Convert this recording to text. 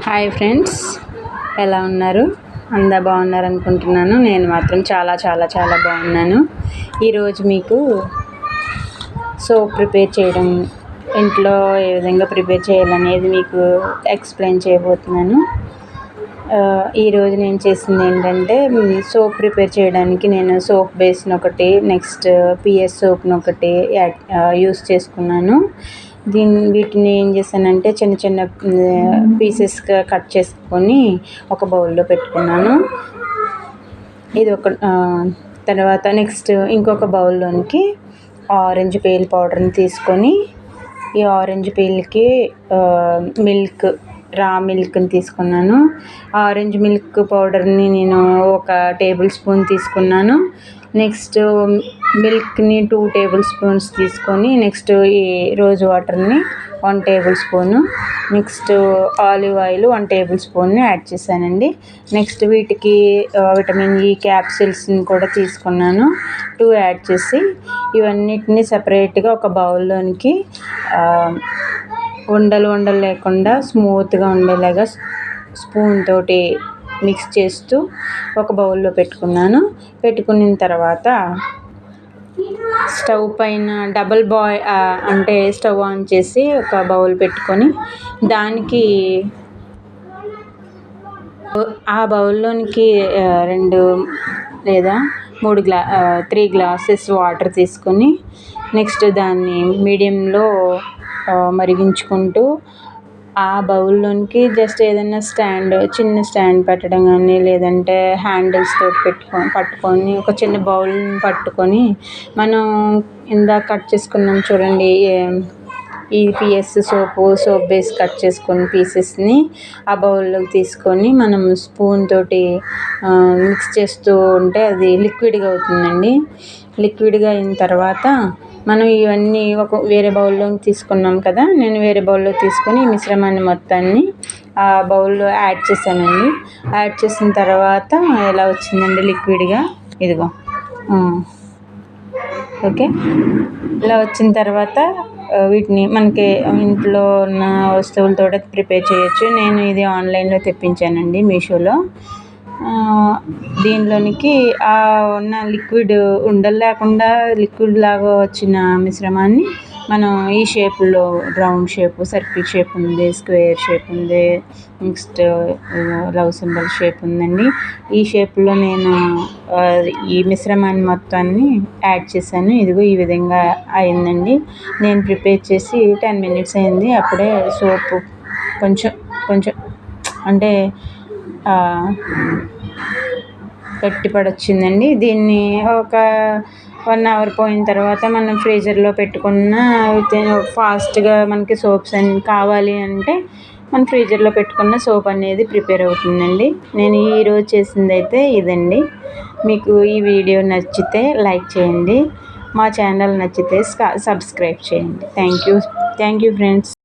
Hi friends, ఎలా ఉన్నారు? అంతా బాగున్నారు అనుకుంటున్నాను. నేను మాత్రం చాలా చాలా చాలా బాగున్నాను. ఈరోజు మీకు సోప్ ప్రిపేర్ చేయడం, ఇంట్లో ఏ విధంగా ప్రిపేర్ చేయాలనేది మీకు ఎక్స్ప్లెయిన్ చేయబోతున్నాను. ఈరోజు నేను చేసింది ఏంటంటే, సోప్ ప్రిపేర్ చేయడానికి నేను సోప్ బేస్ని ఒకటి, నెక్స్ట్ పిఎస్ సోప్ని ఒకటి యూస్ చేసుకున్నాను. వీటిని ఏం చేశానంటే చిన్న చిన్న పీసెస్గా కట్ చేసుకొని ఒక బౌల్లో పెట్టుకున్నాను. ఇది ఒక తర్వాత నెక్స్ట్ ఇంకొక బౌల్లోనికి ఆరెంజ్ పీల్ పౌడర్ని తీసుకొని, ఈ ఆరెంజ్ పీల్కి రా మిల్క్ని తీసుకున్నాను. ఆరెంజ్ మిల్క్ పౌడర్ని నేను 1 టేబుల్ స్పూన్ తీసుకున్నాను. నెక్స్ట్ మిల్క్ని 2 టేబుల్ స్పూన్స్ తీసుకొని, నెక్స్ట్ ఈ రోజ్ వాటర్ని 1 table spoon, next olive oil 1 table స్పూన్ని యాడ్ చేశానండి. నెక్స్ట్ వీటికి విటమిన్ ఈ క్యాప్సిల్స్ని కూడా తీసుకున్నాను, 2 యాడ్ చేసి ఇవన్నిటిని సపరేట్గా ఒక బౌల్లోనికి ఉండలు లేకుండా స్మూత్గా ఉండేలాగా స్పూన్ తోటి మిక్స్ చేస్తూ ఒక బౌల్లో పెట్టుకున్నాను. పెట్టుకున్న తర్వాత స్టవ్ పైన స్టవ్ ఆన్ చేసి ఒక బౌల్ పెట్టుకొని, దానికి ఆ బౌల్లోనికి 2 లేదా 3 గ్లాసెస్ వాటర్ తీసుకొని, నెక్స్ట్ దాన్ని మీడియంలో మరిగించుకుంటూ ఆ బౌల్లోనికి జస్ట్ ఏదైనా చిన్న స్టాండ్ పెట్టడం కానీ, లేదంటే హ్యాండిల్స్ తోటి పట్టుకొని ఒక చిన్న బౌల్ని పట్టుకొని, మనం ఇందాక కట్ చేసుకున్నాం చూడండి, ఈ పిఎస్ సోప్ బేస్ కట్ చేసుకున్న పీసెస్ని ఆ బౌల్లోకి తీసుకొని మనం స్పూన్ తోటి మిక్స్ చేస్తూ ఉంటే అది లిక్విడ్గా అవుతుందండి. లిక్విడ్గా అయిన తర్వాత మనం ఇవన్నీ వేరే బౌల్లోకి తీసుకున్నాం కదా, నేను వేరే బౌల్లో తీసుకొని ఈ మిశ్రమాన్ని మొత్తాన్ని ఆ బౌల్లో యాడ్ చేశానండి. యాడ్ చేసిన తర్వాత ఎలా వచ్చిందండి లిక్విడ్గా, ఇదిగో ఓకే. ఇలా వచ్చిన తర్వాత వీటిని మనకి ఇంట్లో ఉన్న వస్తువులతో ప్రిపేర్ చేయొచ్చు. నేను ఇది ఆన్లైన్లో తెప్పించానండి, మీషోలో. దీనిలోనికి ఉన్న ఉండలు లేకుండా లిక్విడ్ లాగా వచ్చిన మిశ్రమాన్ని మనం ఈ షేపులో రౌండ్ షేపు, సర్కిల్ షేప్ ఉంది, స్క్వేర్ షేప్ ఉంది, నెక్స్ట్ లవ్ సింబల్ షేప్ ఉందండి. ఈ షేప్లో నేను ఈ మిశ్రమాన్ని మొత్తాన్ని యాడ్ చేశాను. ఇదిగో ఈ విధంగా అయిందండి. నేను ప్రిపేర్ చేసి 10 మినిట్స్ అయింది. అప్పుడే సోపు కొంచెం అంటే గట్టిపడొచ్చిందండి. దీన్ని ఒక 1 అవర్ పోయిన తర్వాత మనం ఫ్రీజర్లో పెట్టుకున్న ఫాస్ట్గా మనకి సోప్స్ అన్ని కావాలి అంటే మనం ఫ్రీజర్లో పెట్టుకున్న సోప్ అనేది ప్రిపేర్ అవుతుందండి. నేను ఈరోజు చేసింది అయితే ఇదండి. మీకు ఈ వీడియో నచ్చితే లైక్ చేయండి, మా ఛానల్ నచ్చితే సబ్స్క్రైబ్ చేయండి. Thank you friends.